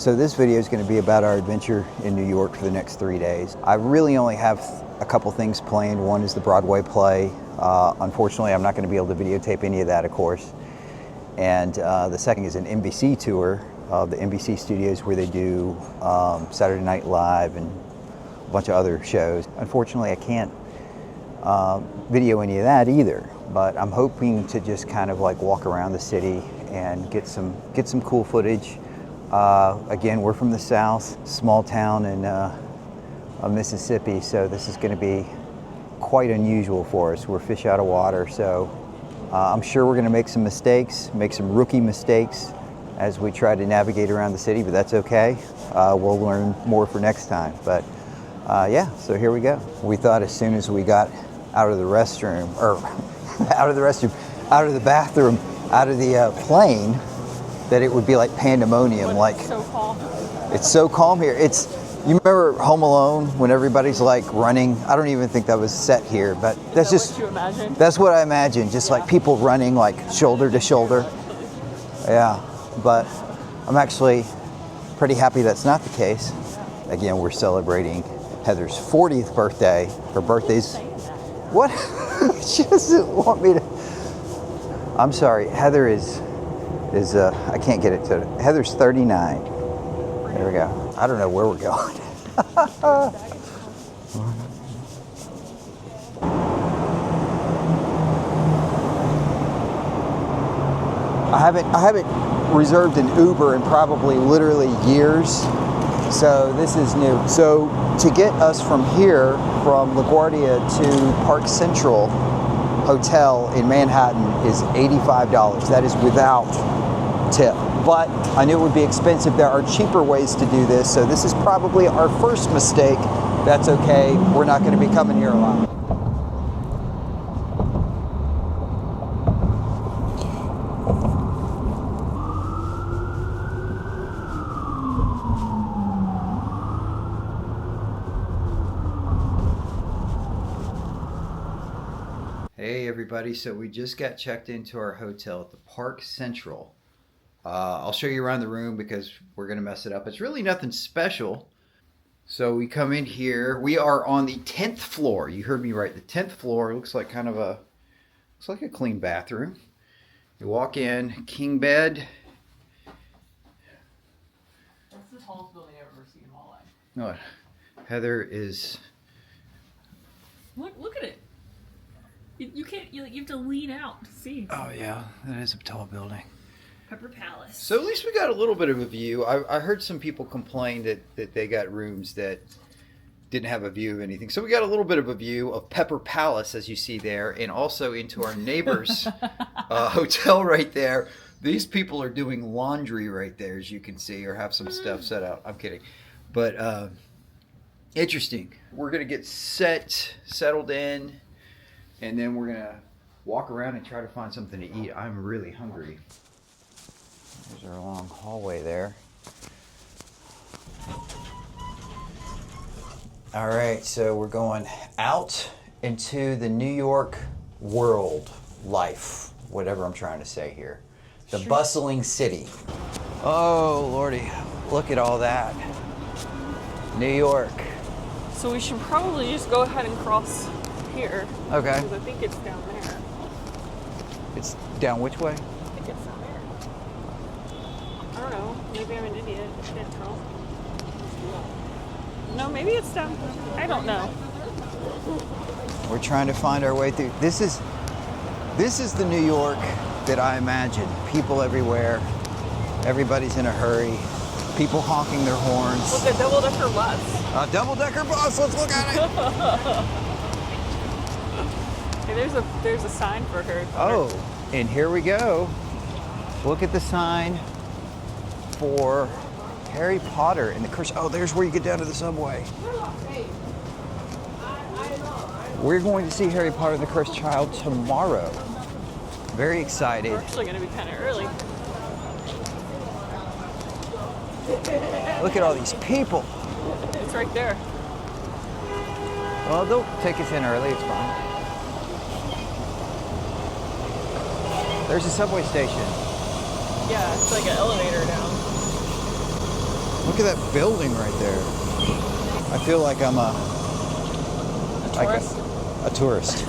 So this video is going to be about our adventure in New York for the next 3 days. I really only have a couple things planned. One is the Broadway play. Unfortunately, I'm not going to be able to videotape any of that, of course. And the second is an NBC tour of the NBC studios where they do Saturday Night Live and a bunch of other shows. Unfortunately, I can't video any of that either, but I'm hoping to just kind of like walk around the city and get some cool footage. Again, we're from the South, small town in Mississippi, so this is going to be quite unusual for us. We're fish out of water, so I'm sure we're going to make some mistakes, make some rookie mistakes as we try to navigate around the city, but that's okay. We'll learn more for next time. But yeah, so here we go. We thought as soon as we got out of the restroom, or out of the bathroom, out of the plane, that it would be like pandemonium. Like, it's so calm. It's so calm here. You remember Home Alone when everybody's like running? I don't even think that was set here, but that's just what you imagine? That's what I imagine. Just like people running like shoulder to shoulder. Yeah, but I'm actually pretty happy that's not the case. Again, we're celebrating Heather's 40th birthday. Her birthday's what? She doesn't want me to. I'm sorry. Heather is I can't get it to. Heather's 39. There we go. I don't know where we're going. I haven't reserved an Uber in probably literally years, so this is new. So to get us from here, from LaGuardia to Park Central Hotel in Manhattan is $85. That is without tip. But I knew it would be expensive. There are cheaper ways to do this, so this is probably our first mistake. That's okay. We're not going to be coming here a lot. Hey everybody, so we just got checked into our hotel at the Park Central. I'll show you around the room because we're going to mess it up. It's really nothing special. So we come in here. We are on the 10th floor. You heard me right. The 10th floor looks like a clean bathroom. You walk in, king bed. That's the tallest building I've ever seen in my life. No, Heather is. Look at it. You can't. You have to lean out to see. Oh yeah, that is a tall building. Pepper Palace. So at least we got a little bit of a view. I heard some people complain that they got rooms that didn't have a view of anything. So we got a little bit of a view of Pepper Palace, as you see there, and also into our neighbor's hotel right there. These people are doing laundry right there, as you can see, or have some stuff set out. I'm kidding. But interesting. We're going to get settled in, and then we're going to walk around and try to find something to eat. I'm really hungry. There's our long hallway there. All right, so we're going out into the New York world life, whatever I'm trying to say here. The bustling city. Oh, Lordy, look at all that. New York. So we should probably just go ahead and cross here. Okay. Because I think it's down there. It's down which way? I think it's down there. I don't know. Maybe I'm an idiot. I can't tell. No, maybe it's down. I don't know. We're trying to find our way through. This is the New York that I imagine. People everywhere. Everybody's in a hurry. People honking their horns. Look, a double-decker bus. A double-decker bus. Let's look at it. Hey, there's a sign for her. Oh, and here we go. Look at the sign for Harry Potter and the Cursed. Oh, there's where you get down to the subway. We're going to see Harry Potter and the Cursed Child tomorrow. Very excited. We're actually going to be kind of early. Look at all these people. It's right there. Well, they'll take us in early. It's fine. There's a subway station. Yeah, it's like an elevator down. Look at that building right there. I feel like I'm a tourist? A tourist.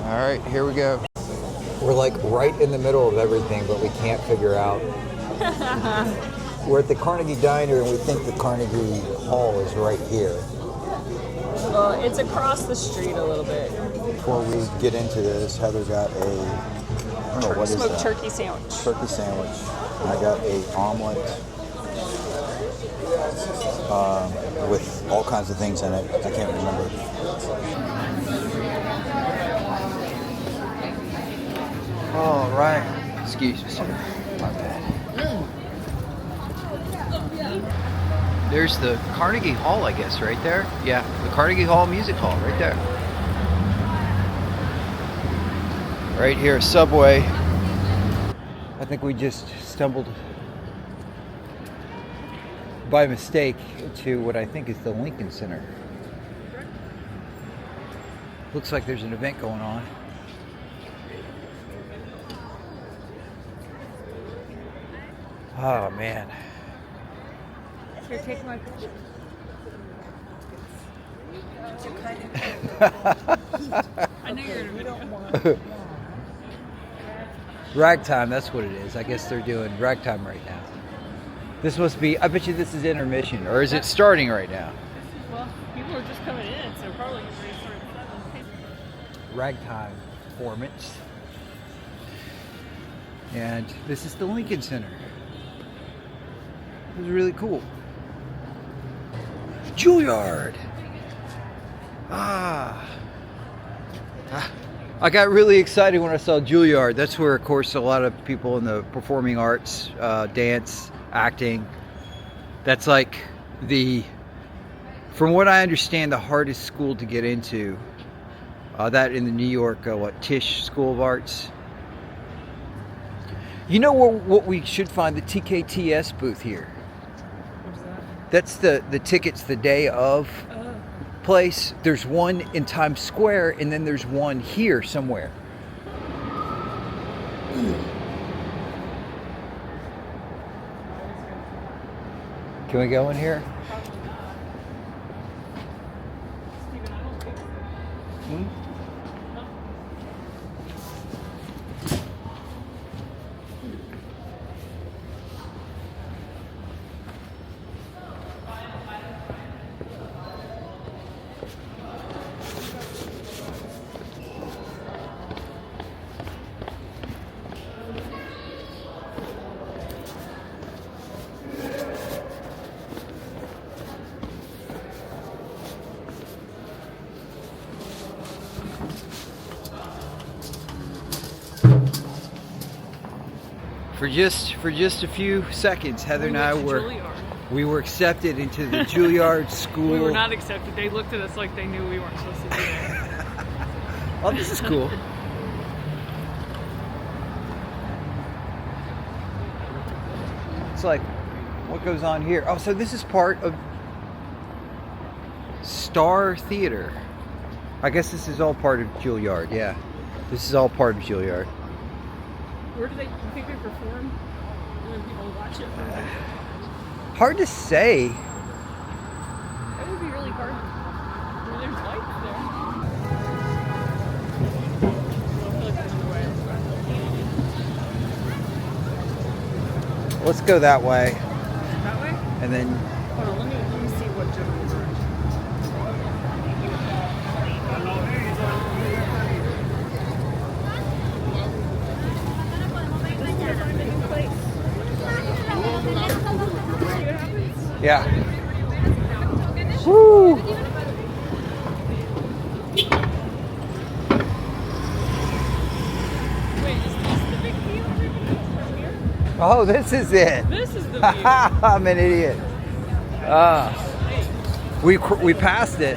All right, here we go. We're like right in the middle of everything, but we can't figure out. We're at the Carnegie Diner, and we think the Carnegie Hall is right here. Well, it's across the street a little bit. Before we get into this, Heather got a, I don't know, what is that? Smoked turkey sandwich. Turkey sandwich. I got a omelet with all kinds of things in it. I can't remember. All right. Excuse me, sir. My bad. There's the Carnegie Hall, I guess, right there. Yeah, the Carnegie Hall Music Hall, right there. Right here, Subway. I think we just stumbled by mistake to what I think is the Lincoln Center. Looks like there's an event going on. Oh, man. Here, take my picture. I know you're in a video. Ragtime, that's what it is. I guess they're doing ragtime right now. This must be, I bet you this is intermission, or is it starting right now? Well, people are just coming in, so probably you're ready to start at 7. Ragtime performance. And this is the Lincoln Center. It was really cool. Juilliard. I got really excited when I saw Juilliard. That's where, of course, a lot of people in the performing arts, dance, acting. That's like from what I understand, the hardest school to get into. That in the New York, Tisch School of Arts. You know what we should find? The TKTS booth here. What's that? That's the tickets the day of place. There's one in Times Square, and then there's one here somewhere. Can we go in here? Steven, I don't think so. For just a few seconds, Heather and I were accepted into the Juilliard School. We were not accepted. They looked at us like they knew we weren't supposed to be there. Oh, this is cool. It's like, what goes on here? Oh, so this is part of Star Theater. I guess this is all part of Juilliard, yeah. This is all part of Juilliard. Where do you think they perform? And then people watch it? Hard to say. That would be really hard. Well, there's lights there. Let's go that way. That way? And then Hold on, let me see what Jones are. yeah. Woo! Wait, is this the big view from here? Oh, this is it. This is the view. I'm an idiot. We passed it.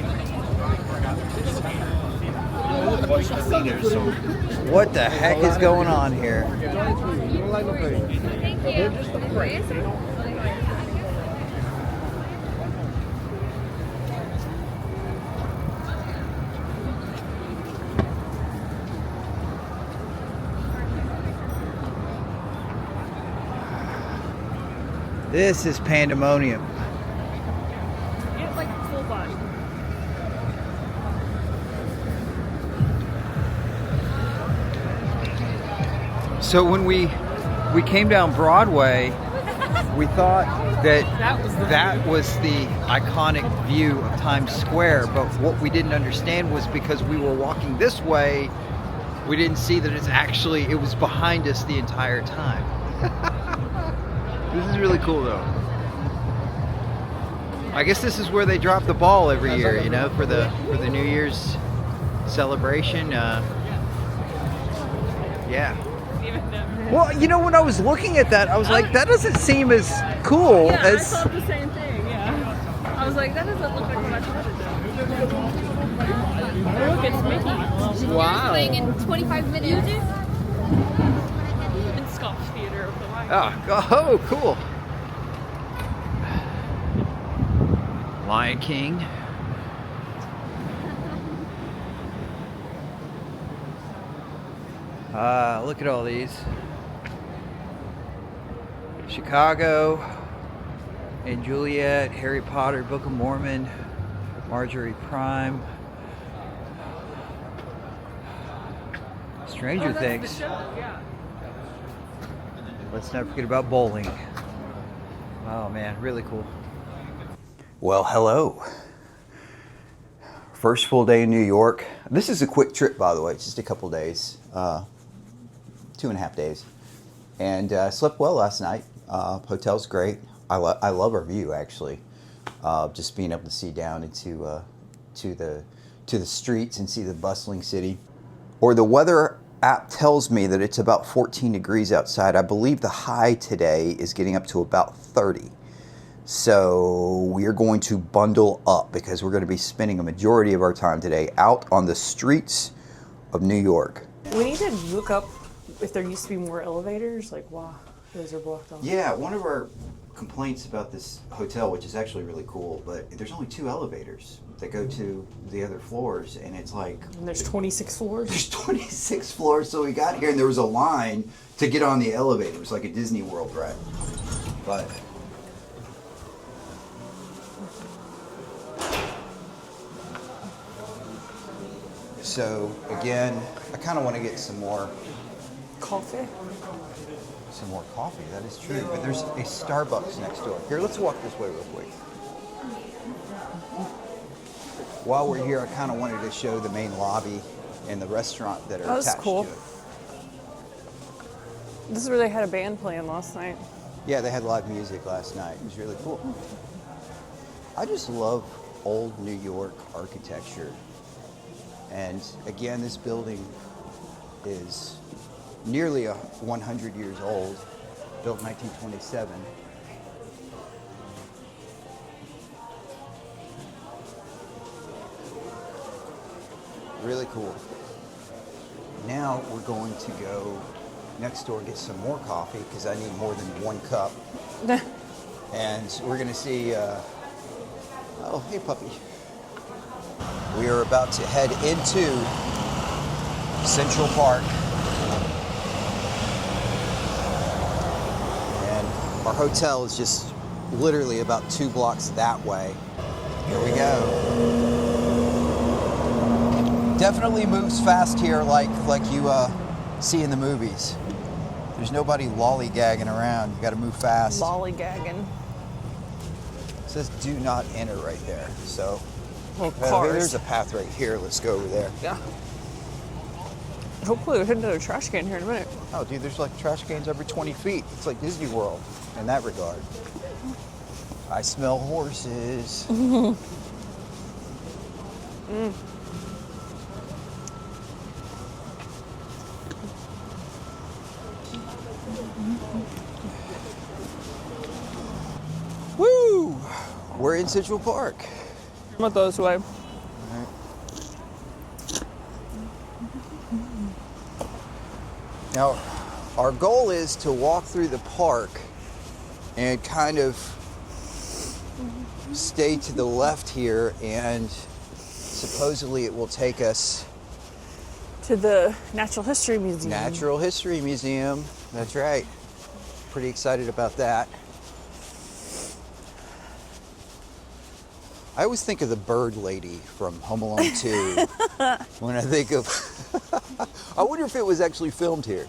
What the heck is going on here? This is pandemonium. Get like full body. So when we came down Broadway, we thought that that was the iconic view of Times Square, but what we didn't understand was because we were walking this way, we didn't see that it was behind us the entire time. This is really cool though. I guess this is where they drop the ball every year, you know, for the New Year's celebration. Yeah. Well, you know, when I was looking at that, I was like, that doesn't seem as cool as... I thought the same thing, yeah. I was like, that doesn't look like what I thought it did. Look, it's Mickey. Wow. Playing in 25 minutes. In Scotch Theater of the Lion. Oh, cool. Lion King. Look at all these. Chicago and Juliet, Harry Potter, Book of Mormon, Marjorie Prime, Stranger Things. Yeah. Let's not forget about bowling. Oh man, really cool. Well, hello. First full day in New York. This is a quick trip, by the way, just a couple days, 2.5 days. And slept well last night. Hotel's great. I love our view, actually. Just being able to see down into to the streets and see the bustling city. Or the weather app tells me that it's about 14 degrees outside. I believe the high today is getting up to about 30. So we are going to bundle up because we're going to be spending a majority of our time today out on the streets of New York. We need to look up if there used to be more elevators. Like, wow, those are blocked off. Yeah, one of our complaints about this hotel, which is actually really cool, but there's only 2 elevators that go to the other floors, and it's like... And there's 26 floors? There's 26 floors, so we got here and there was a line to get on the elevator. It was like a Disney World ride. But... So, again, I kind of want to get some more... Coffee? Some more coffee, that is true. But there's a Starbucks next door. Here, let's walk this way real quick. While we're here, I kind of wanted to show the main lobby and the restaurant that are attached cool. to it. This is where they had a band playing last night. Yeah, they had live music last night. It was really cool. I just love old New York architecture. And again, this building is nearly 100 years old, built in 1927. Really cool. Now we're going to go next door and get some more coffee because I need more than 1 cup. And we're going to see, oh, hey puppy. We are about to head into Central Park. And our hotel is just literally about 2 blocks that way. Here we go. Definitely moves fast here like you see in the movies. There's nobody lollygagging around. You got to move fast. Lollygagging. It says do not enter right there. So Well, cars. there's a path right here. Let's go over there. Yeah. Hopefully we'll hit another trash can here in a minute. Oh, dude, there's like trash cans every 20 feet. It's like Disney World in that regard. I smell horses. Mm. Woo! We're in Central Park. What those way? Now, our goal is to walk through the park and kind of stay to the left here, and supposedly it will take us To the Natural History Museum. Natural History Museum. That's right. Pretty excited about that. I always think of the bird lady from Home Alone 2 when I think of. I wonder if it was actually filmed here.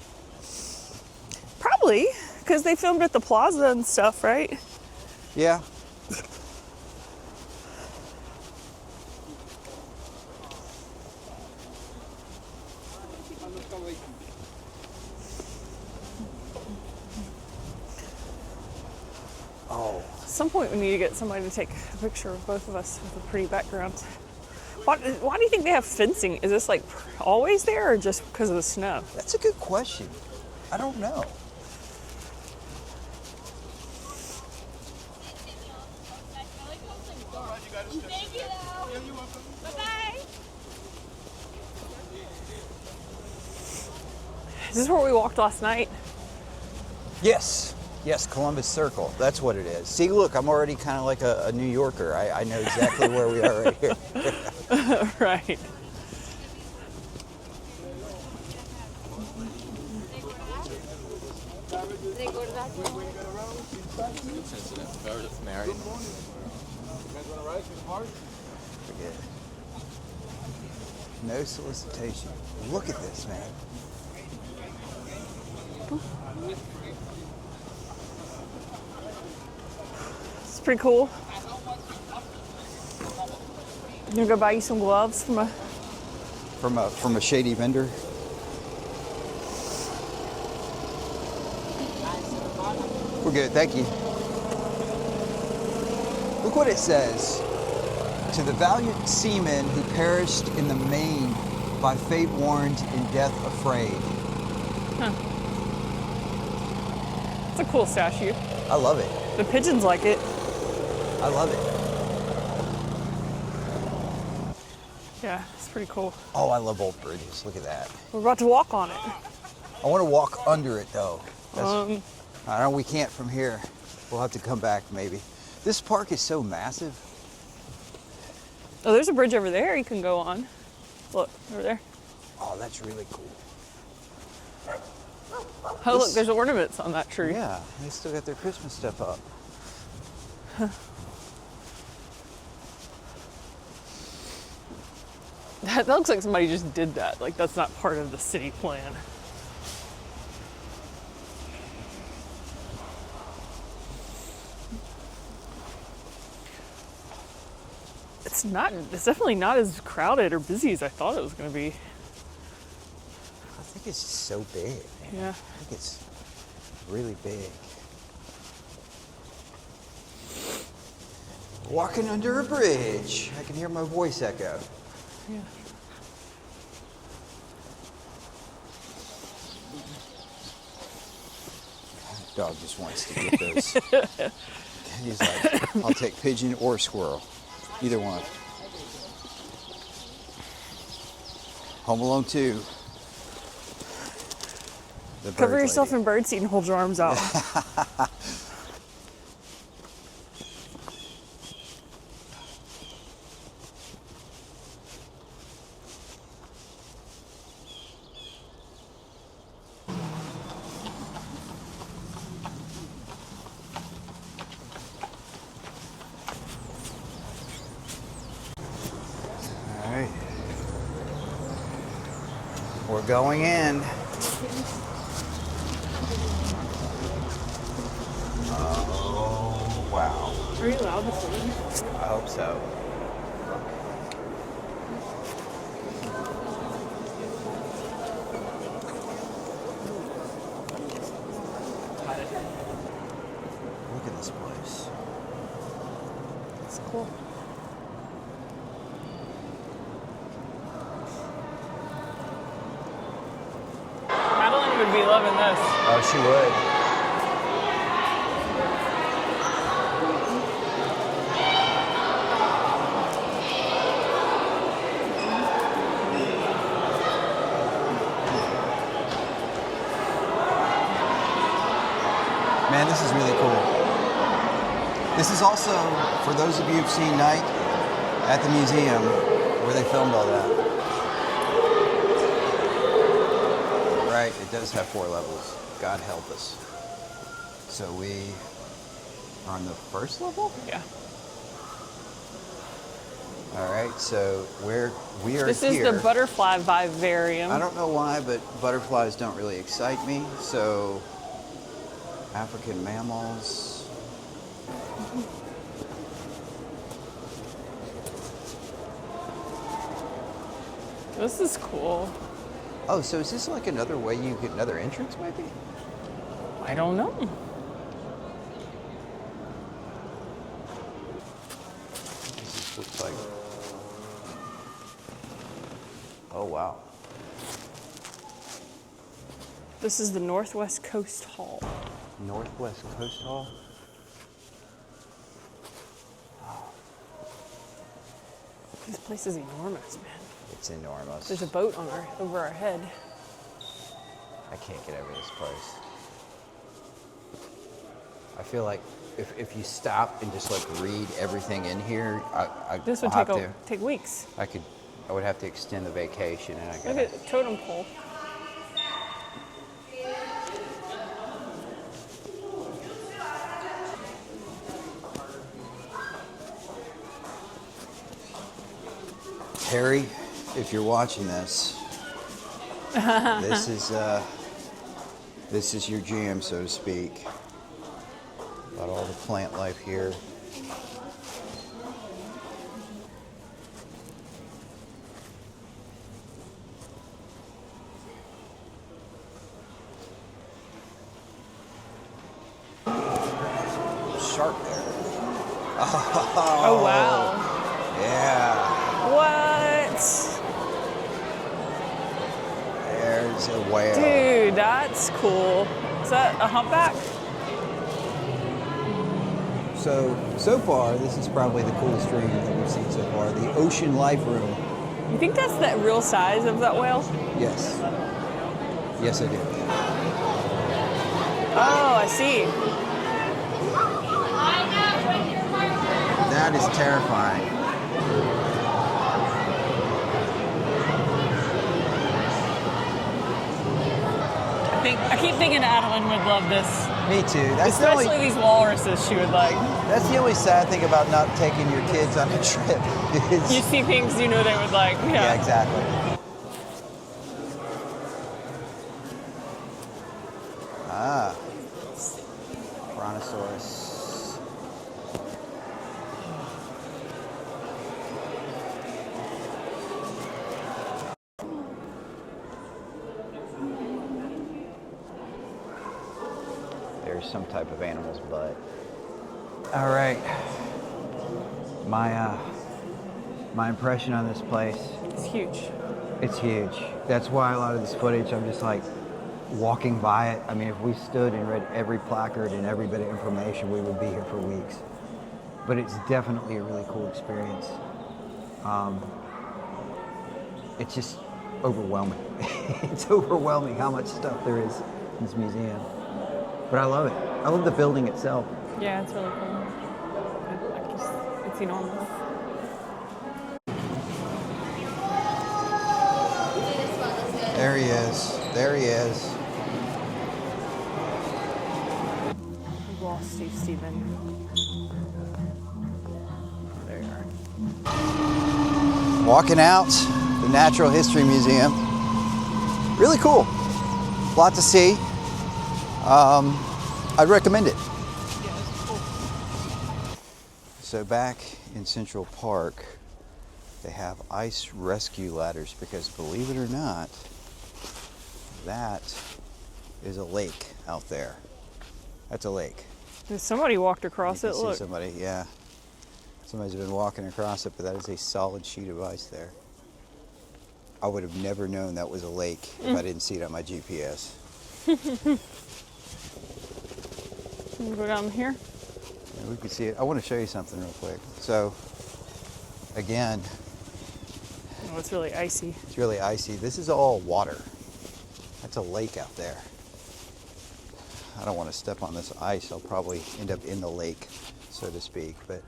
Probably, because they filmed at the plaza and stuff, right? Yeah. Oh. At some point we need to get somebody to take a picture of both of us with a pretty background. Why do you think they have fencing? Is this like always there or just because of the snow? That's a good question. I don't know. Thank you. Bye-bye. Is this where we walked last night? Yes. Yes, Columbus Circle. That's what it is. See, look, I'm already kind of like a New Yorker. I know exactly where we are right here. Right. They go to that one. Married. Forget it. No solicitation. Look at this, man. It's pretty cool. You gonna go buy you some gloves from a... From a shady vendor. We're good, thank you. Look what it says. To the valiant seamen who perished in the main, by fate warned, in death afraid. It's a cool statue. I love it. The pigeons like it. I love it. Yeah, it's pretty cool. Oh, I love old bridges. Look at that. We're about to walk on it. I want to walk under it though. I know we can't from here. We'll have to come back maybe. This park is so massive. Oh, there's a bridge over there you can go on. Look, over there. Oh, that's really cool. Oh, look, there's ornaments on that tree. Yeah, they still got their Christmas stuff up. That looks like somebody just did that. Like, that's not part of the city plan. It's definitely not as crowded or busy as I thought it was going to be. I think it's just so big, man. Yeah. I think it's really big. Walking under a bridge. I can hear my voice echo. Yeah. Dog just wants to get those. He's like, I'll take pigeon or squirrel. Either one. Home Alone 2. The Cover bird yourself lady. in birdseed and hold your arms out. All right. We're going in. Oh, wow. Are you allowed to swim? I hope so. Look at this place. It's cool. Madeline would be loving this. Oh, she would. Man, this is really cool. This is also, for those of you who've seen Night at the museum, where they filmed all that. Right, it does have 4 levels. God help us. So we are on the first level? Yeah. All right, so we are This here. is the butterfly vivarium. I don't know why, but butterflies don't really excite me. So, African mammals. This is cool. Oh, so is this like another way you get another entrance, maybe? I don't know. This looks like. Oh wow. This is the Northwest Coast Hall. Northwest Coast Hall. This place is enormous, man. It's enormous. There's a boat over our head. I can't get over this place. I feel like if you stop and just like read everything in here, This would take weeks. I would have to extend the vacation, and I Look gotta. at the totem pole. Harry, if you're watching this, this is your jam, so to speak. About all the plant life here. Shark there. Oh wow. Yeah. What? There's a whale. Dude, that's cool. Is that a humpback? So far, this is probably the coolest room that we've seen so far. The Ocean Life Room. You think that's the real size of that whale? Yes. Yes, I do. Oh, I see. That is terrifying. I keep thinking Adeline would love this. Me too. That's Especially these walruses she would like. That's the only sad thing about not taking your kids on a trip. Is, You see things you know they would like. yeah, exactly. Ah, Brontosaurus. There's some type of animal's butt. All right. My impression on this place. It's huge. It's huge. That's why a lot of this footage, I'm just like walking by it. I mean, if we stood and read every placard and every bit of information, we would be here for weeks. But it's definitely a really cool experience. It's just overwhelming. It's overwhelming how much stuff there is in this museum. But I love it. I love the building itself. Yeah, it's really cool. It's enormous. There he is. There he is. We've lost Stephen. There you are. Walking out the Natural History Museum. Really cool. A lot to see. I'd recommend it. Yeah, it's cool. So back in Central Park, they have ice rescue ladders because, believe it or not, that is a lake out there. That's a lake. Somebody walked across You it. can see Look. somebody, yeah. Somebody's been walking across it, but that is a solid sheet of ice there. I would have never known that was a lake if I didn't see it on my GPS. Can we go down here? Yeah, we can see it. I want to show you something real quick. So, again, Oh, it's really icy. it's really icy. This is all water. That's a lake out there. I don't want to step on this ice. I'll probably end up in the lake, so to speak, but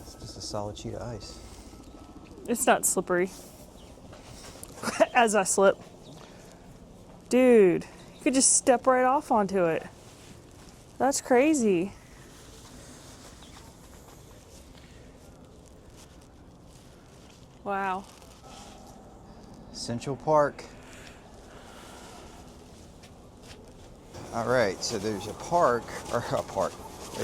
it's just a solid sheet of ice. It's not slippery. As I slip. Dude, you could just step right off onto it. That's crazy. Wow. Central Park. All right, so there's a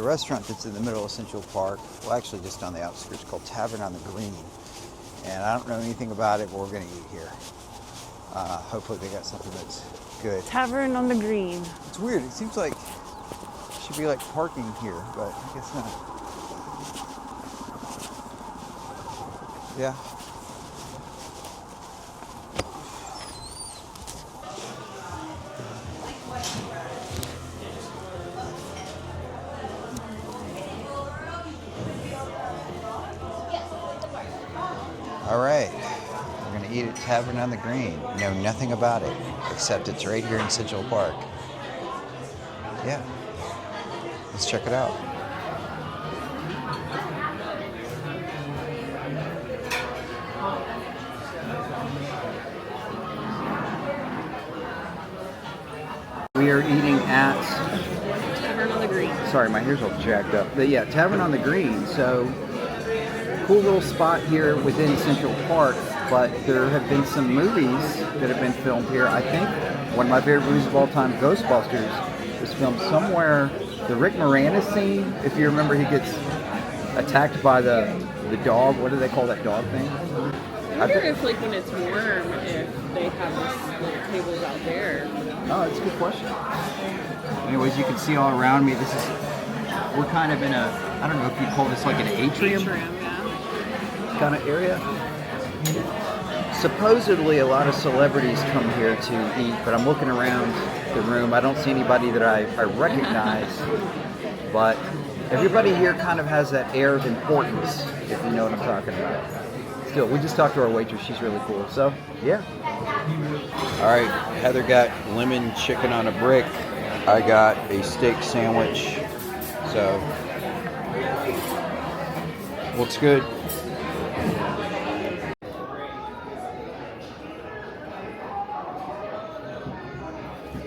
restaurant that's in the middle of Central Park. Well, actually just on the outskirts, called Tavern on the Green. And I don't know anything about it, but we're gonna eat here. Hopefully they got something that's good. Tavern on the Green. It's weird, it seems like it should be like parking here, but I guess not. Yeah. All right, we're gonna eat at Tavern on the Green. Know nothing about it, except it's right here in Central Park. Yeah, let's check it out. We are eating at Tavern on the Green. Sorry, my hair's all jacked up. But yeah, Tavern on the Green. So cool little spot here within Central Park, but there have been some movies that have been filmed here. I think one of my favorite movies of all time, Ghostbusters, was filmed somewhere. The Rick Moranis scene, if you remember, he gets attacked by the dog. What do they call that dog thing? I wonder if, like, when it's warm, if they have these little tables out there. Oh, that's a good question. Anyways, you can see all around me. We're kind of in a, I don't know if you'd call this like an atrium kind of area. Supposedly a lot of celebrities come here to eat, but I'm looking around the room. I don't see anybody that I recognize, but everybody here kind of has that air of importance, if you know what I'm talking about. Still, we just talked to our waitress. She's really cool. So, yeah. All right, Heather got lemon chicken on a brick. I got a steak sandwich. So, looks good.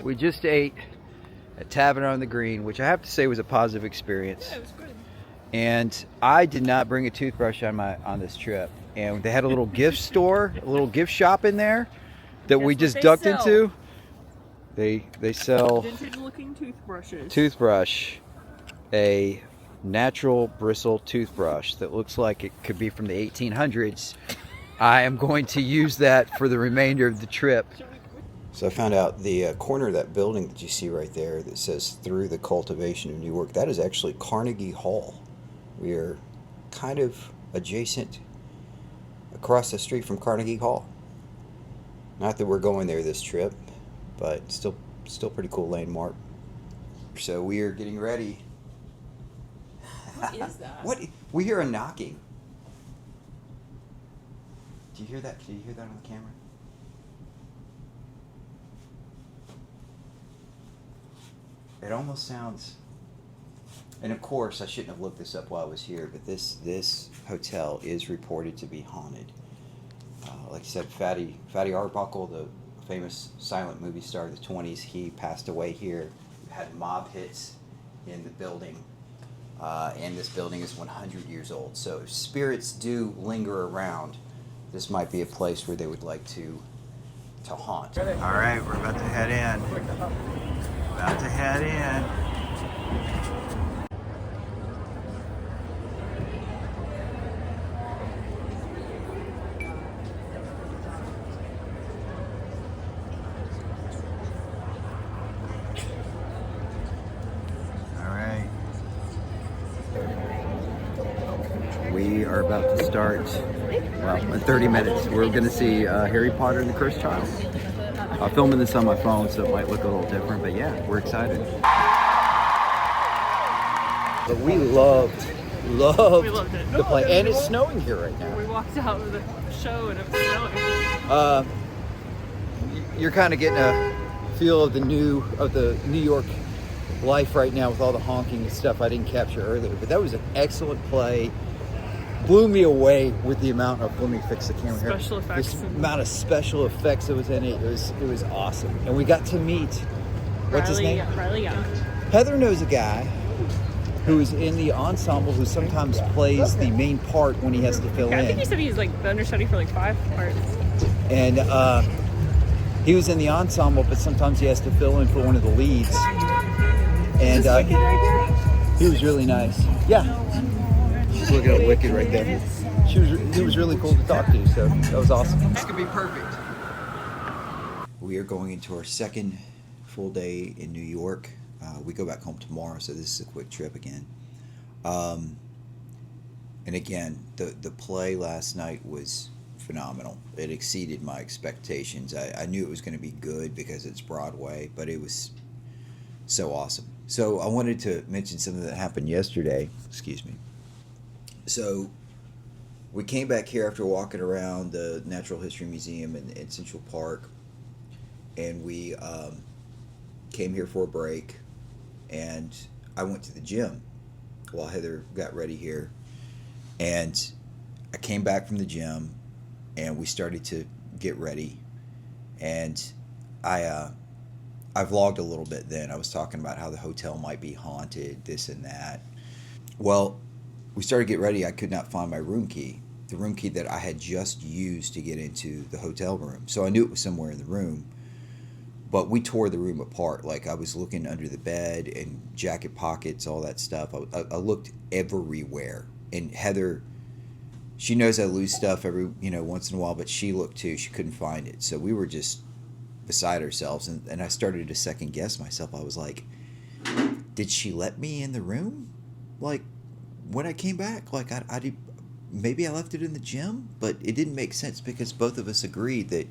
We just ate at Tavern on the Green, which I have to say was a positive experience. Yeah, it was good. And I did not bring a toothbrush on this trip. And they had a little gift store, a little gift shop in there that we just ducked into. They sell vintage-looking toothbrushes. Toothbrush, a natural bristle toothbrush that looks like it could be from the 1800s. I am going to use that for the remainder of the trip. So I found out the corner of that building that you see right there that says "Through the Cultivation of New York," that is actually Carnegie Hall. We are kind of adjacent, across the street from Carnegie Hall. Not that we're going there this trip, but still pretty cool landmark. So we are getting ready. What is that? What? We hear a knocking. Do you hear that? Can you hear that on the camera? It almost sounds, and of course I shouldn't have looked this up while I was here, but this hotel is reported to be haunted. Like I said, Fatty Arbuckle, the famous silent movie star of the 20s, he passed away here. We had mob hits in the building, and this building is 100 years old. So if spirits do linger around, this might be a place where they would like to haunt. All right, we're about to head in. About to head in. All right. We are about to start, well, in 30 minutes. We're going to see Harry Potter and the Cursed Child. I'm filming this on my phone, so it might look a little different, but yeah, we're excited. But we loved it. the play, and it's snowing here right now. We walked out of the show and it was snowing. You're kind of getting a feel of the New York life right now with all the honking and stuff I didn't capture earlier. But that was an excellent play. Blew me away with the amount of, let me fix the camera here. Special effects. This amount of special effects that was in it. It was awesome. And we got to meet, what's his name? Riley Young. Heather knows a guy who is in the ensemble who sometimes plays the main part when he has to fill I think in. he said he's like the understudy for like 5 parts. And he was in the ensemble, but sometimes he has to fill in for one of the leads. And he was really nice. Yeah. She's looking at Wicked right there. He was really cool to talk to, so that was awesome. This could be perfect. We are going into our second full day in New York. We go back home tomorrow, so this is a quick trip again. And again, the play last night was phenomenal. It exceeded my expectations. I knew it was going to be good because it's Broadway, but it was so awesome. So I wanted to mention something that happened yesterday. Excuse me. So we came back here after walking around the Natural History Museum in Central Park, and we came here for a break, and I went to the gym while Heather got ready here, and I came back from the gym, and we started to get ready, and I vlogged a little bit then. I was talking about how the hotel might be haunted, this and that. Well, we started to get ready. I could not find my room key, the room key that I had just used to get into the hotel room. So I knew it was somewhere in the room, but we tore the room apart. Like, I was looking under the bed and jacket pockets, all that stuff. I looked everywhere. And Heather, she knows I lose stuff every, once in a while, but she looked too. She couldn't find it. So we were just beside ourselves. And I started to second guess myself. I was like, did she let me in the room? Like, when I came back, like I did, maybe I left it in the gym, but it didn't make sense because both of us agreed that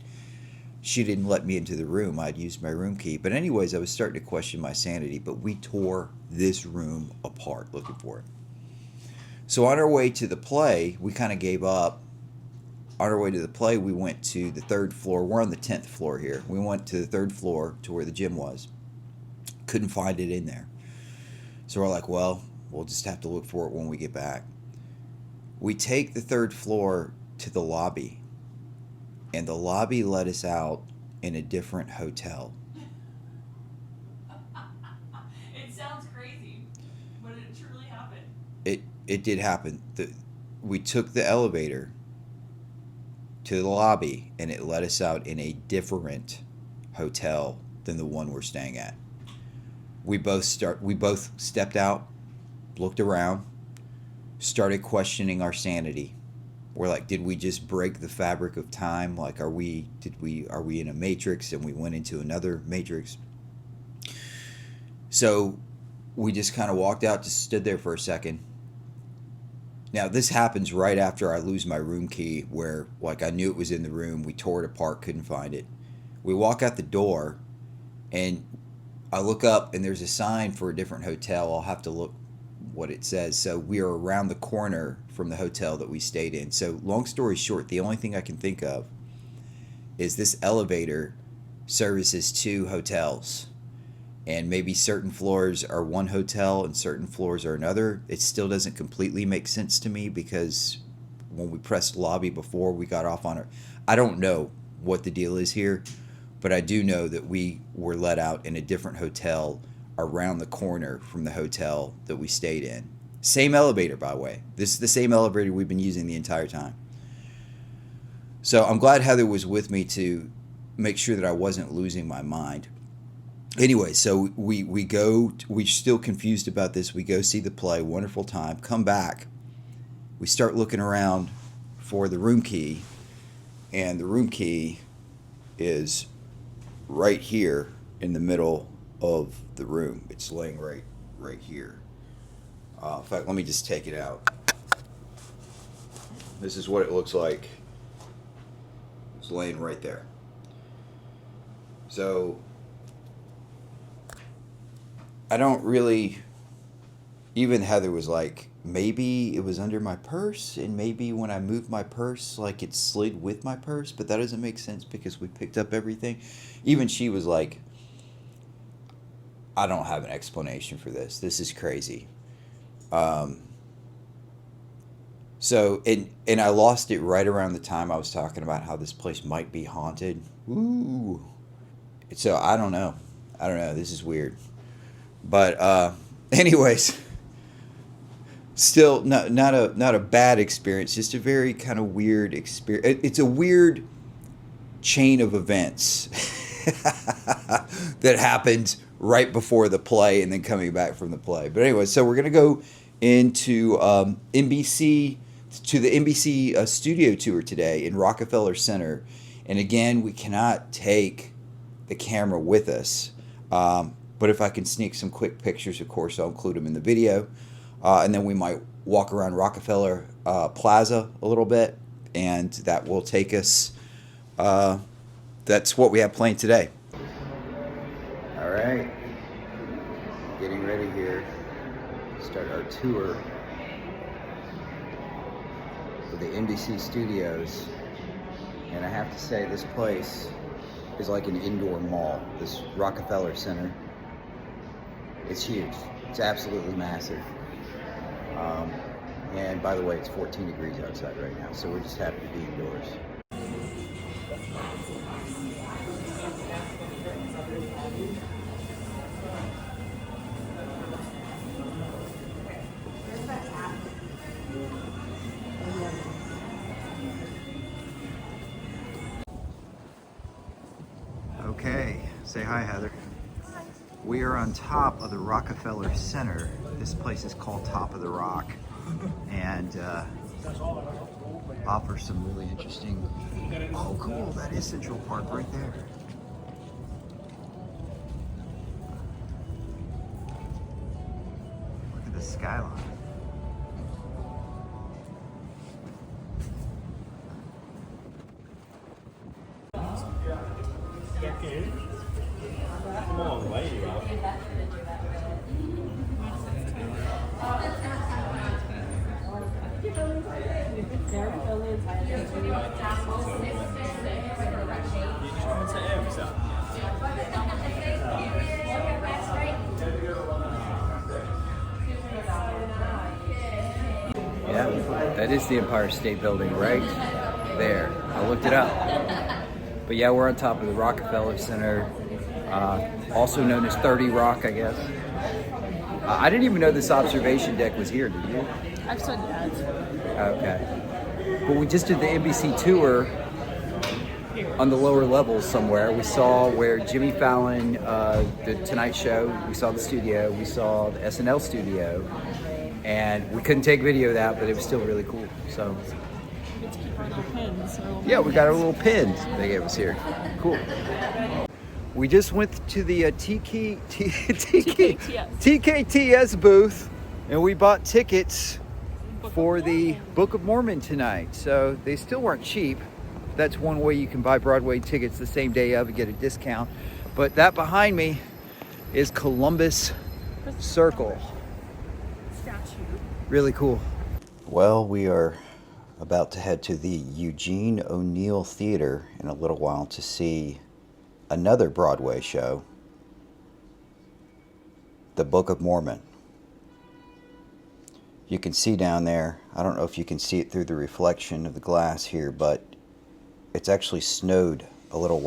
she didn't let me into the room. I'd used my room key. But anyways, I was starting to question my sanity, but we tore this room apart looking for it. So on our way to the play, we kind of gave up. On our way to the play, we went to the 3rd floor. We're on the 10th floor here. We went to the 3rd floor to where the gym was. Couldn't find it in there. So we're like, well, we'll just have to look for it when we get back. We take the 3rd floor to the lobby, and the lobby let us out in a different hotel. It sounds crazy, but it truly happened. It did happen. We took the elevator to the lobby, and it let us out in a different hotel than the one we're staying at. We both stepped out, looked around, started questioning our sanity. We're like, did we just break the fabric of time? Like, are we in a matrix and we went into another matrix? So we just kind of walked out, just stood there for a second. Now, this happens right after I lose my room key, where, like, I knew it was in the room. We tore it apart, couldn't find it. We walk out the door, and I look up, and there's a sign for a different hotel. I'll have to look what it says. So we are around the corner from the hotel that we stayed in. So long story short, the only thing I can think of is this elevator services 2 hotels. And maybe certain floors are one hotel and certain floors are another. It still doesn't completely make sense to me because when we pressed lobby before, we got off on it. I don't know what the deal is here, but I do know that we were let out in a different hotel around the corner from the hotel that we stayed in. Same elevator, by the way. This is the same elevator we've been using the entire time. So I'm glad Heather was with me to make sure that I wasn't losing my mind. Anyway, so we're still confused about this. We go see the play, wonderful time, come back. We start looking around for the room key, and the room key is right here in the middle of the room. It's laying right here. In fact, let me just take it out. This is what it looks like. It's laying right there. So I don't really, even Heather was like, maybe it was under my purse, and maybe when I moved my purse, like, it slid with my purse, but that doesn't make sense because we picked up everything. Even she was like, I don't have an explanation for this. This is crazy. So, and I lost it right around the time I was talking about how this place might be haunted. Ooh. So I don't know. This is weird. But anyways, still not a bad experience. Just a very kind of weird experience. It's a weird chain of events that happened right before the play and then coming back from the play. But anyway, so we're gonna go into NBC to the NBC studio tour today in Rockefeller Center. And again, we cannot take the camera with us. But if I can sneak some quick pictures, of course, I'll include them in the video. And then we might walk around Rockefeller Plaza a little bit, and that will take us, that's what we have planned today. All right, getting ready here, start our tour of the NBC studios. And I have to say, this place is like an indoor mall, this Rockefeller Center. It's huge. It's absolutely massive. And by the way, it's 14 degrees outside right now, so we're just happy to be indoors. Okay, say hi, Heather. We are on top of the Rockefeller Center. This place is called Top of the Rock, and offers some really interesting. Oh, cool! That is Central Park right there. Look at the skyline. Yeah, that is the Empire State Building right there. I looked it up. But yeah, we're on top of the Rockefeller Center, also known as 30 Rock, I guess. I didn't even know this observation deck was here, did you? I've seen ads. Okay. But we just did the NBC tour on the lower levels somewhere. We saw where Jimmy Fallon, the Tonight Show, we saw the studio, we saw the SNL studio, and we couldn't take video of that, but it was still really cool. So Let's keep our little pins. So. yeah, we got our little pins they gave us here. Cool. We just went to the TKTS booth, and we bought tickets for the Book of Mormon tonight. So they still weren't cheap. That's one way you can buy Broadway tickets the same day of and get a discount. But that behind me is Columbus Circle. Statue. Really cool. Well, we are about to head to the Eugene O'Neill Theater in a little while to see another Broadway show, The Book of Mormon. You can see down there, I don't know if you can see it through the reflection of the glass here, but it's actually snowed a little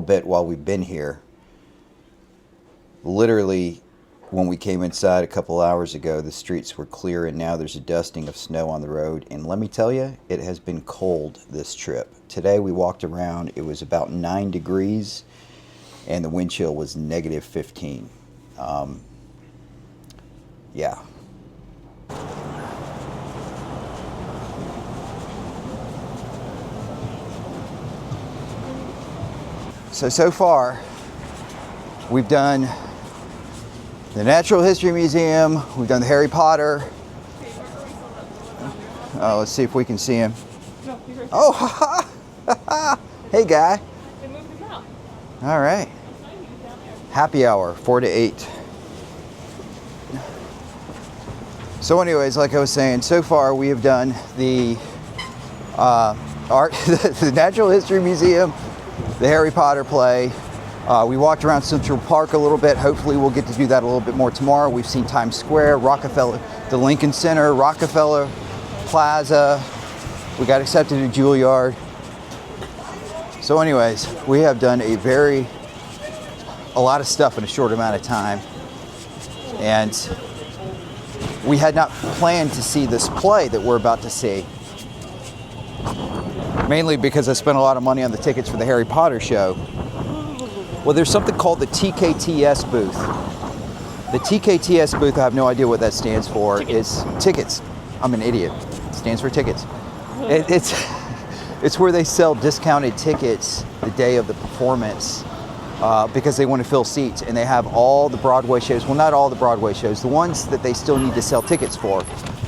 bit while we've been here. Literally, when we came inside a couple hours ago, the streets were clear, and now there's a dusting of snow on the road. And let me tell you, it has been cold this trip. Today we walked around, it was about 9 degrees, and the wind chill was negative 15. Yeah. So far, we've done the Natural History Museum, we've done the Harry Potter. Let's see if we can see him. Oh, ha ha! Hey, guy. They moved him out. All right. Happy hour, 4 to 8. So anyways, like I was saying, so far we have done the the Natural History Museum, the Harry Potter play, We walked around Central Park a little bit. Hopefully we'll get to do that a little bit more tomorrow. We've seen Times Square, Rockefeller, the Lincoln Center, Rockefeller Plaza. We got accepted at Juilliard. So anyways, we have done a lot of stuff in a short amount of time. And we had not planned to see this play that we're about to see. Mainly because I spent a lot of money on the tickets for the Harry Potter show. Well, there's something called the TKTS booth. The TKTS booth, I have no idea what that stands for. It's tickets. I'm an idiot. It stands for tickets. It's where they sell discounted tickets the day of the performance because they want to fill seats, and they have all the Broadway shows. Well, not all the Broadway shows, the ones that they still need to sell tickets for.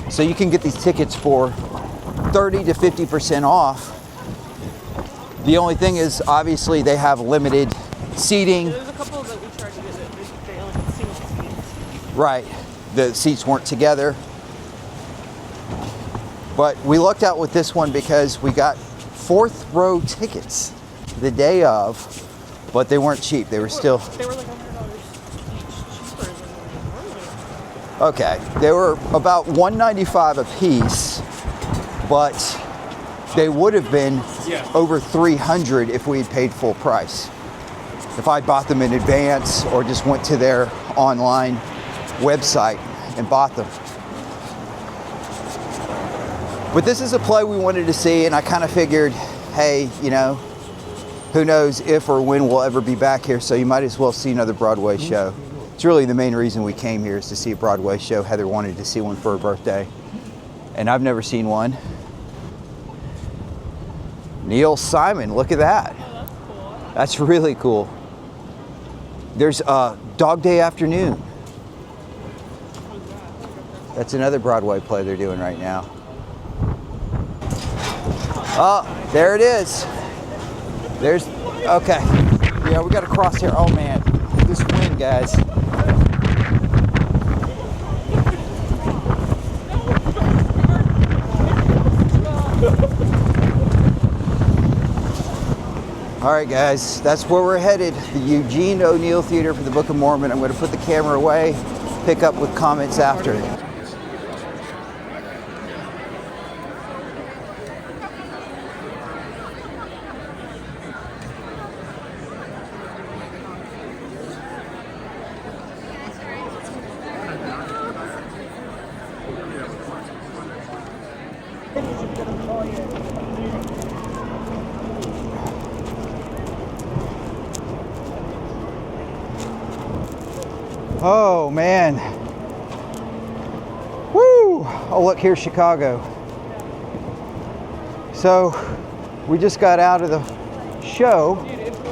So you can get these tickets for 30 to 50% off. The only thing is, obviously, they have limited seating. There's a couple that we tried to get that they only had single seats. Right. The seats weren't together. But we lucked out with this one because we got 4th row tickets the day of, but they weren't cheap. They were still... They were like $100 each cheaper than normally. Okay. They were about $195 a piece, but they would have been over $300 if we had paid full price. If I bought them in advance or just went to their online website and bought them. But this is a play we wanted to see, and I kind of figured, hey, you know, who knows if or when we'll ever be back here, so you might as well see another Broadway show. It's really the main reason we came here, is to see a Broadway show. Heather wanted to see one for her birthday, and I've never seen one. Neil Simon, look at that. Oh, that's cool. That's really cool. There's Dog Day Afternoon. That's another Broadway play they're doing right now. Oh, there it is. There's, okay. Yeah, we got to cross here. Oh man, this wind, guys. All right, guys, that's where we're headed. The Eugene O'Neill Theater for the Book of Mormon. I'm going to put the camera away, pick up with comments after. Oh man. Woo! Oh look, here's Chicago. So we just got out of the show.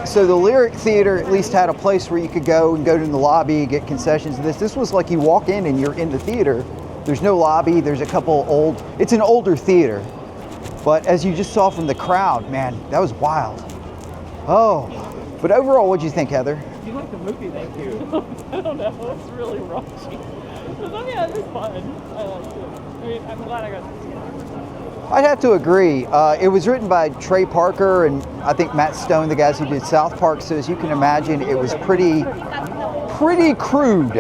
So the Lyric Theater at least had a place where you could go and go to the lobby, get concessions. This was like you walk in and you're in the theater. There's no lobby, there's a couple it's an older theater. But as you just saw from the crowd, man, that was wild. Oh, but overall, what'd you think, Heather? You like the movie, thank you. I don't know, it's really raunchy. But yeah, it was fun. I liked it. I mean, I'm glad I got to see it. I'd have to agree. It was written by Trey Parker and I think Matt Stone, the guys who did South Park. So as you can imagine, it was pretty crude.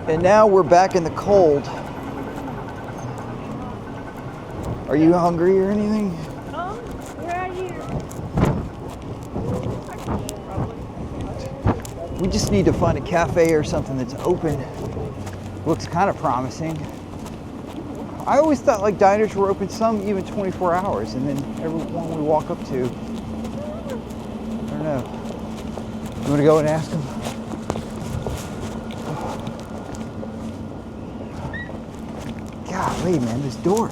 And now we're back in the cold. Are you hungry or anything? Where are you? We just need to find a cafe or something that's open. Looks kind of promising. I always thought like diners were open, some even 24 hours, and then every one we walk up to, I don't know. You want to go and ask them? Golly, man, this door.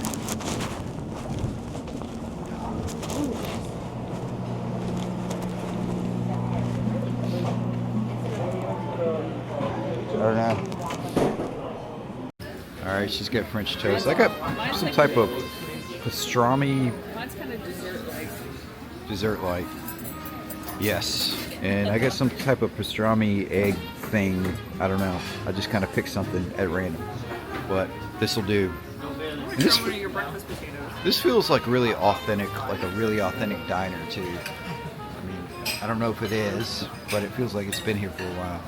I don't know. All right, she's got French toast. I got some type of pastrami. Mine's kind of dessert-like. Dessert-like. Yes. And I got some type of pastrami egg thing. I don't know. I just kind of picked something at random. But this will do. Try one of your breakfast potatoes. This feels like really authentic, like a really authentic diner too. I mean, I don't know if it is, but it feels like it's been here for a while.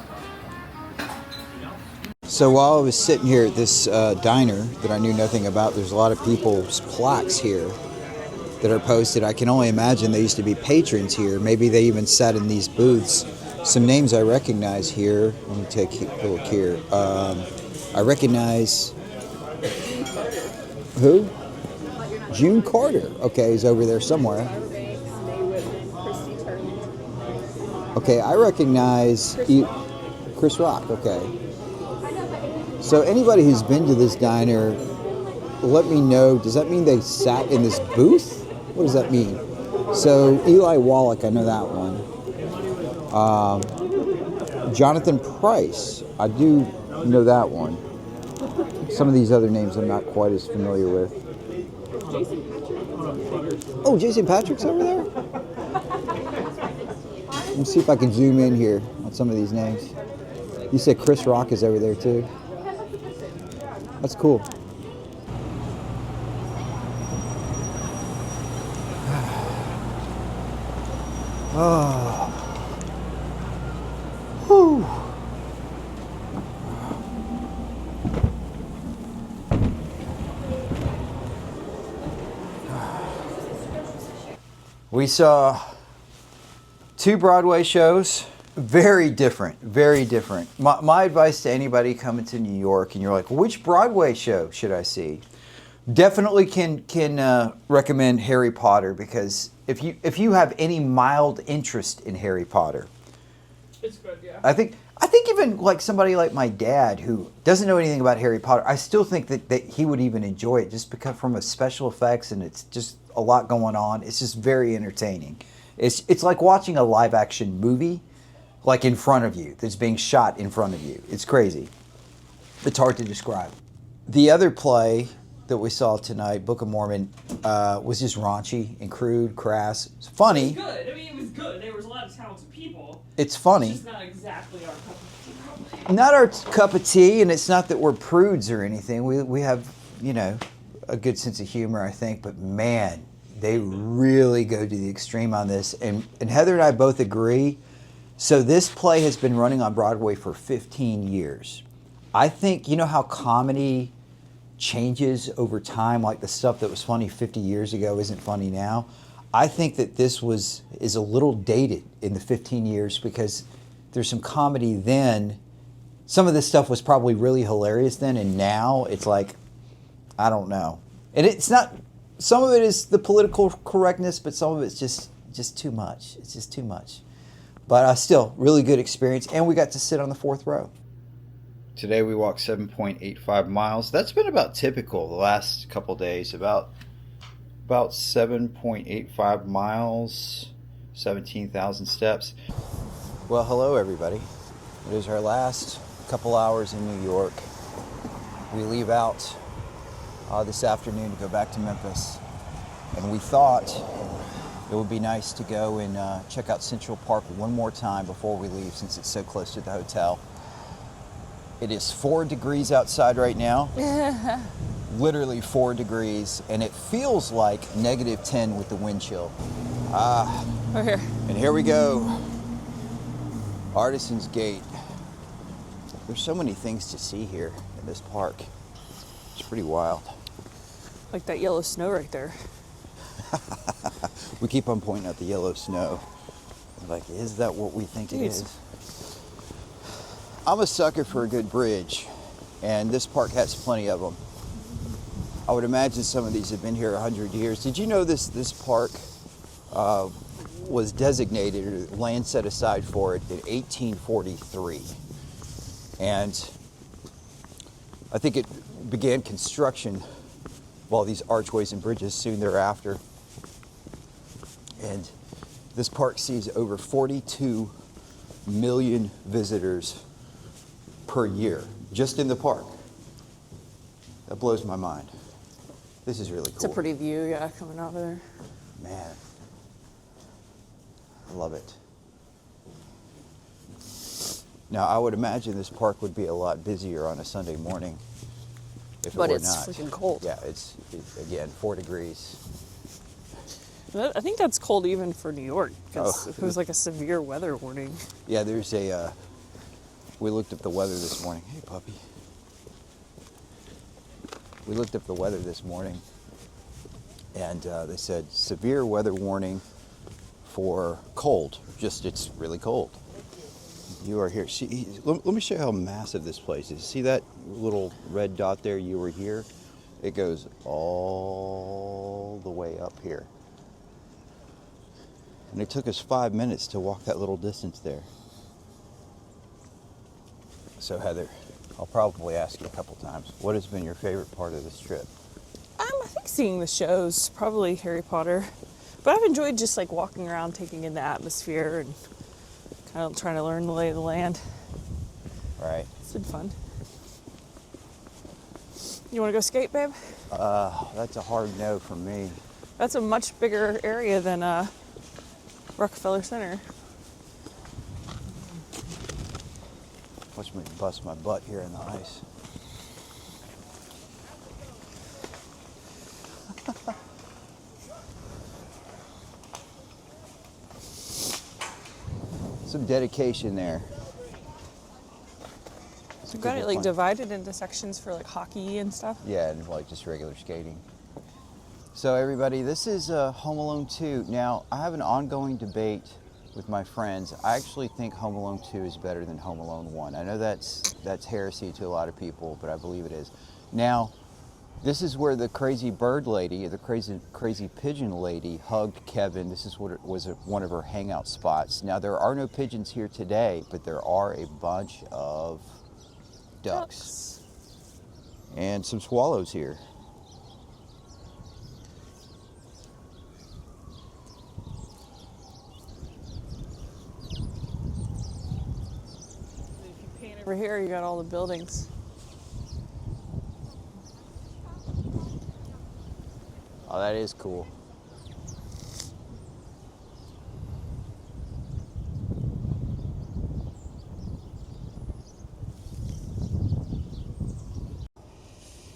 So while I was sitting here at this diner that I knew nothing about, there's a lot of people's plaques here that are posted. I can only imagine they used to be patrons here. Maybe they even sat in these booths. Some names I recognize here. Let me take a look here. I recognize who? June Carter. Okay, he's over there somewhere. Okay, I recognize Chris Rock. Okay. So anybody who's been to this diner, let me know. Does that mean they sat in this booth? What does that mean? So Eli Wallach, I know that one. Jonathan Price, I do know that one. Some of these other names I'm not quite as familiar with. Oh, Jason Patrick's over there? Let me see if I can zoom in here on some of these names. You said Chris Rock is over there too? That's cool. Oh. Whew. We saw 2 Broadway shows. Very different, very different. My advice to anybody coming to New York and you're like, which Broadway show should I see? Definitely can recommend Harry Potter, because if you have any mild interest in Harry Potter, It's good, yeah. I think even like somebody like my dad who doesn't know anything about Harry Potter, I still think that he would even enjoy it, just because from a special effects, and it's just a lot going on. It's just very entertaining. It's like watching a live action movie, like in front of you, that's being shot in front of you. It's crazy. It's hard to describe. The other play that we saw tonight, Book of Mormon, was just raunchy and crude, crass. It's funny. It was good. I mean, it was good. There was a lot of talented people. It's funny. It's just not exactly our cup of tea. Not our cup of tea, and it's not that we're prudes or anything. We have, a good sense of humor, I think. But man, they really go to the extreme on this. And Heather and I both agree. So this play has been running on Broadway for 15 years. I think, how comedy changes over time, like the stuff that was funny 50 years ago isn't funny now. I think that this is a little dated in the 15 years, because there's some comedy then. Some of this stuff was probably really hilarious then, and now it's like, I don't know. And it's not, some of it is the political correctness, but some of it's just too much. It's just too much. But still, really good experience, and we got to sit on the 4th row. Today we walked 7.85 miles. That's been about typical the last couple days, about 7.85 miles, 17,000 steps. Well, hello everybody. It is our last couple hours in New York. We leave out this afternoon to go back to Memphis, and we thought it would be nice to go and check out Central Park one more time before we leave, since it's so close to the hotel. It is 4 degrees outside right now. Literally 4 degrees, and it feels like -10 with the wind chill. We're here. And here we go. Artisan's Gate. There's so many things to see here in this park. It's pretty wild. Like that yellow snow right there. We keep on pointing at the yellow snow. Like, is that what we think it is? I'm a sucker for a good bridge, and this park has plenty of them. I would imagine some of these have been here 100 years. Did you know this park was designated, or land set aside for it, in 1843? And I think it began construction of all these archways and bridges soon thereafter. And this park sees over 42 million visitors per year, just in the park. That blows my mind. This is really cool. It's a pretty view, yeah, coming out of there. Man, I love it. Now, I would imagine this park would be a lot busier on a Sunday morning. if But it were it's not. freaking cold. Yeah, it's again 4 degrees. I think that's cold even for New York, because Oh. it was like a severe weather warning. Yeah, there's a. We looked up the weather this morning. Hey, puppy. We looked up the weather this morning, and they said severe weather warning for cold. Just it's really cold. You are here. See, let me show you how massive this place is. See that little red dot there? You were here. It goes all the way up here. And it took us 5 minutes to walk that little distance there. So Heather, I'll probably ask you a couple times, what has been your favorite part of this trip? I think seeing the shows, probably Harry Potter. But I've enjoyed just like walking around, taking in the atmosphere and kind of trying to learn the lay of the land. Right. It's been fun. You want to go skate, babe? That's a hard no for me. That's a much bigger area than Rockefeller Center. Watch me bust my butt here in the ice. Some dedication there. You've got it like divided into sections for like hockey and stuff. Yeah, and like just regular skating. So everybody, this is Home Alone 2. Now, I have an ongoing debate with my friends. I actually think Home Alone 2 is better than Home Alone 1. I know that's heresy to a lot of people, but I believe it is. Now, this is where the crazy bird lady, the crazy pigeon lady hugged Kevin. This is what it was one of her hangout spots. Now, there are no pigeons here today, but there are a bunch of ducks. And some swallows here. Over here, you got all the buildings. Oh, that is cool.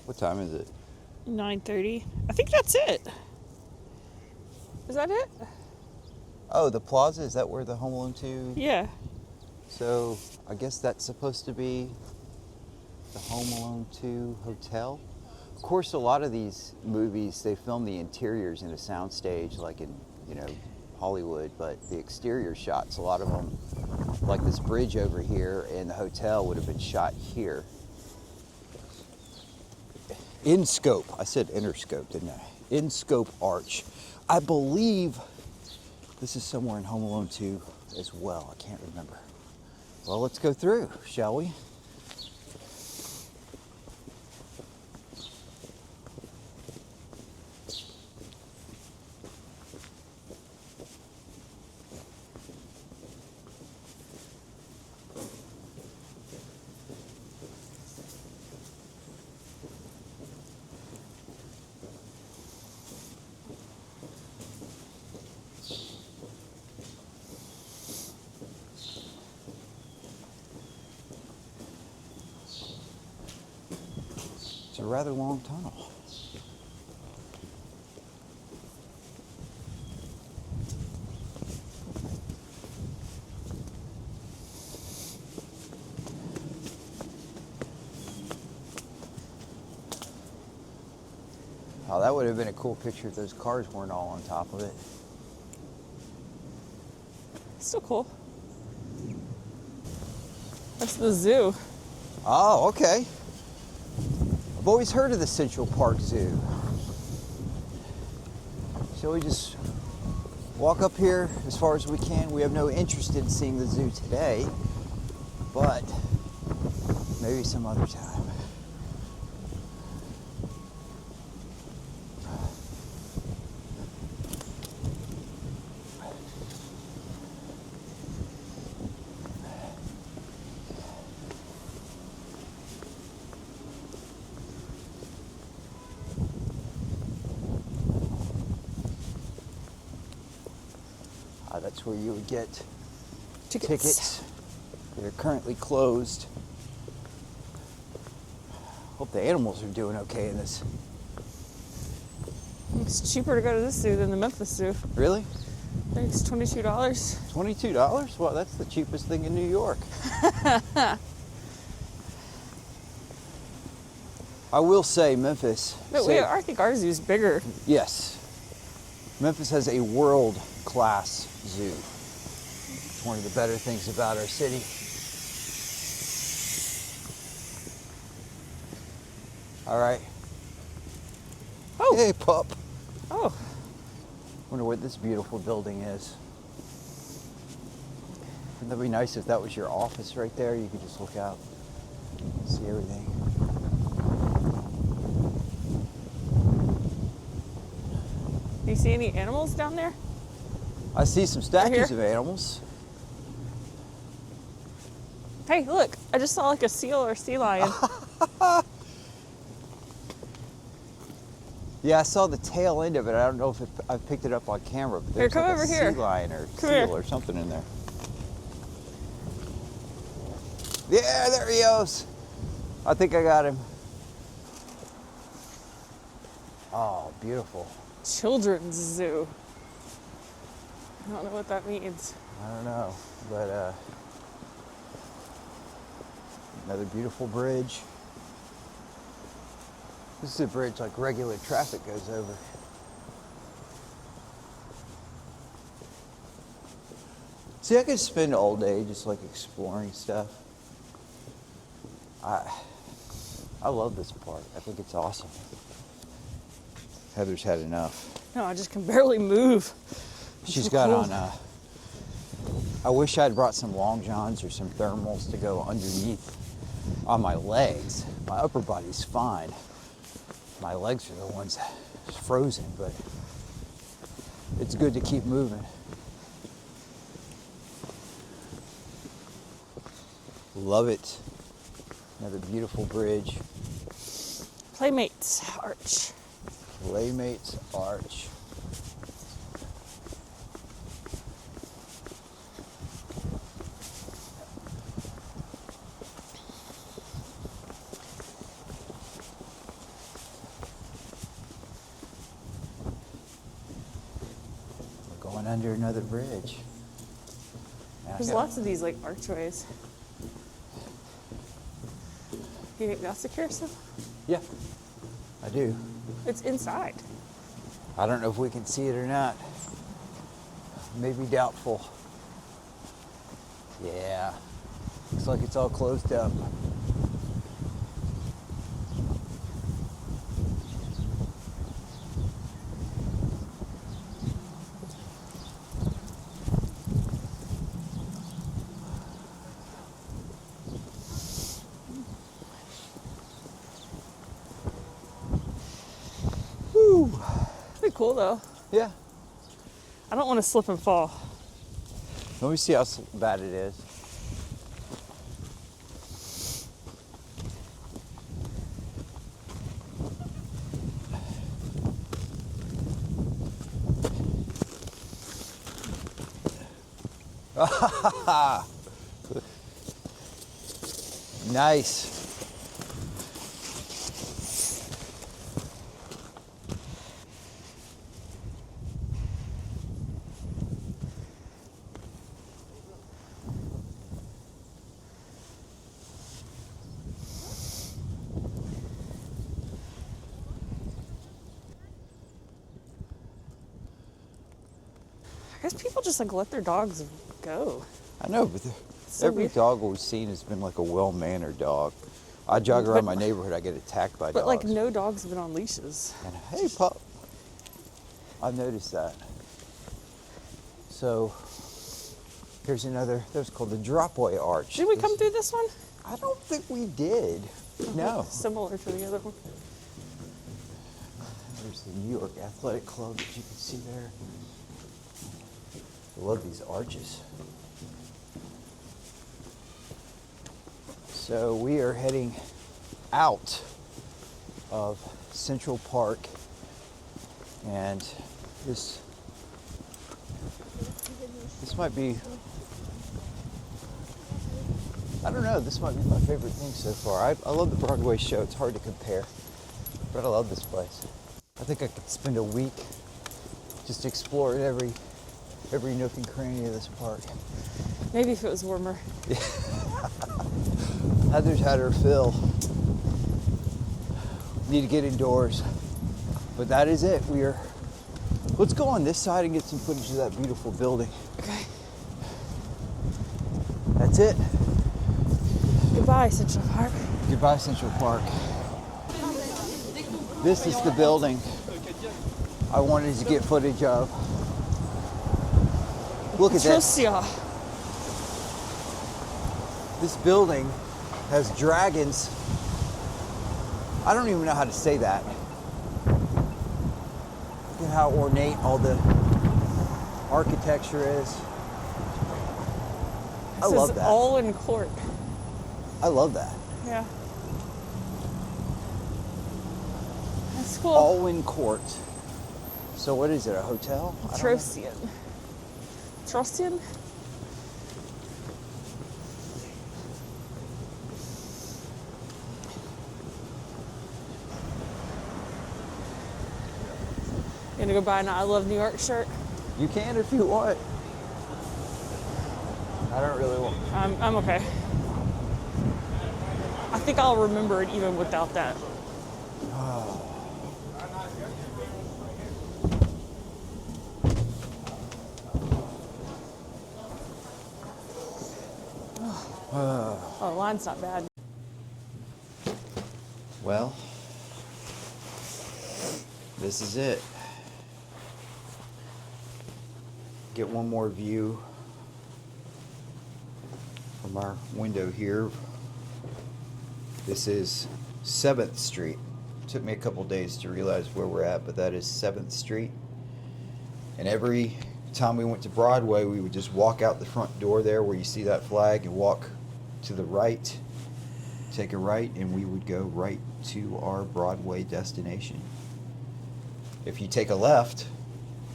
What time is it? 9:30. I think that's it. Is that it? Oh, the plaza, is that where the Home Alone 2? Yeah. So, I guess that's supposed to be the Home Alone 2 hotel. Of course, a lot of these movies, they film the interiors in a soundstage like in, Hollywood, but the exterior shots, a lot of them, like this bridge over here and the hotel would have been shot here. In scope, I said interscope, didn't I? In scope arch. I believe this is somewhere in Home Alone 2 as well. I can't remember. Well, let's go through, shall we? It's a rather long tunnel. Oh, that would have been a cool picture if those cars weren't all on top of it. Still cool. That's the zoo. Oh, okay. I've always heard of the Central Park Zoo. Shall we just walk up here as far as we can? We have no interest in seeing the zoo today, but maybe some other time. That's where you would get tickets. They're currently closed. Hope hope the animals are doing okay in this. It's cheaper to go to this zoo than the Memphis Zoo. Really? I think it's $22. $22? Well, that's the cheapest thing in New York. I will say Memphis. But I think our zoo's bigger. Yes. Memphis has a world-class zoo. It's one of the better things about our city. All right. Oh. Hey, pup. Oh. Wonder what this beautiful building is. Wouldn't that be nice if that was your office right there? You could just look out, see everything. Do you see any animals down there? I see some statues here? of animals. Hey, look. I just saw like a seal or sea lion. Yeah, I saw the tail end of it. I don't know if I picked it up on camera, but there's Here, come like a over here. sea lion or Come seal here. or something in there. Yeah, there he goes. I think I got him. Oh, beautiful. Children's zoo. I don't know what that means. I don't know, but another beautiful bridge. This is a bridge like regular traffic goes over. See, I could spend all day just like exploring stuff. I love this park. I think it's awesome. Heather's had enough. No, I just can barely move. I'm She's so got cold. on, I wish I'd brought some long johns or some thermals to go underneath on my legs. My upper body's fine. My legs are the ones frozen, but it's good to keep moving. Love it. Another beautiful bridge. Playmates Arch. Playmates Arch. We're going under another bridge. There's lots of these like archways. You think that's the carousel? Yeah, I do. It's inside. I don't know if we can see it or not. Maybe doubtful. Yeah, looks like it's all closed up. Woo. Pretty cool though. Yeah. I don't want to slip and fall. Let me see how bad it is. Nice. I guess people just like let their dogs go. I know, but So every weird. dog we've seen has been like a well-mannered dog. I jog around my neighborhood, I get attacked by But dogs. like no dogs have been on leashes. And hey, pup. I've noticed that. So here's another. That's called the Dropway Arch. Did we come through this one? I don't think we did. No. Similar to the other one. There's the New York Athletic Club that you can see there. I love these arches. So we are heading out of Central Park, and this might be, I don't know, this might be my favorite thing so far. I love the Broadway show. It's hard to compare, but I love this place. I think I could spend a week just exploring every nook and cranny of this park. Maybe if it was warmer. Heather's had her fill. Need to get indoors. But that is it. Let's go on this side and get some footage of that beautiful building. Okay. That's it. Goodbye, Central Park. Goodbye, Central Park. This is the building I wanted to get footage of. Look at this. Trucia. This building has dragons. I don't even know how to say that. Look at how ornate all the architecture is. I love that. All in court. I love that. Yeah. That's cool. Alwyn Court. So what is it, a hotel? I don't know. Trocian. Trocian? You gonna go buy an I Love New York shirt? You can if you want. I don't really want. I'm okay. I think I'll remember it even without that. Oh, line's not bad. Well, this is it. Get one more view from our window here. This is 7th Street. Took me a couple days to realize where we're at, but that is 7th Street. And every time we went to Broadway, we would just walk out the front door there where you see that flag and walk to the right, take a right, and we would go right to our Broadway destination. If you take a left,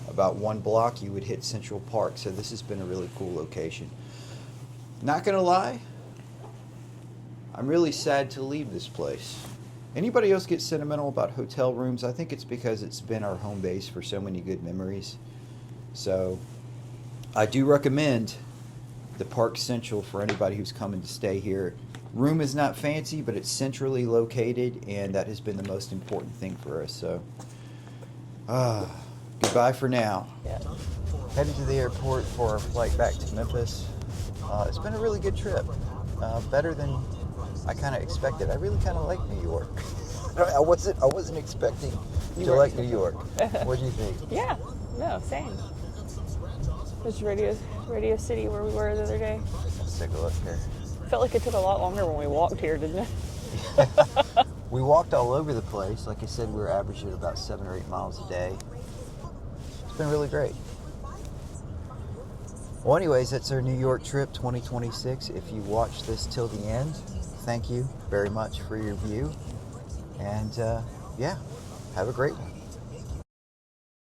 about 1 block, you would hit Central Park. So this has been a really cool location. Not gonna lie, I'm really sad to leave this place. Anybody else get sentimental about hotel rooms? I think it's because it's been our home base for so many good memories. So I do recommend the Park Central for anybody who's coming to stay here. Room is not fancy, but it's centrally located, and that has been the most important thing for us. So goodbye for now. Yeah. Heading to the airport for our flight back to Memphis. It's been a really good trip. Better than I kind of expected. I really kind of like New York. I wasn't expecting to like New York. What do you think? Yeah. No, same. This Radio City where we were the other day. Let's take a look here. Felt like it took a lot longer when we walked here, didn't it? We walked all over the place. Like I said, we were averaging about 7 or 8 miles a day. It's been really great. Well, anyways, that's our New York trip 2026. If you watched this till the end, thank you very much for your view. And yeah, have a great one.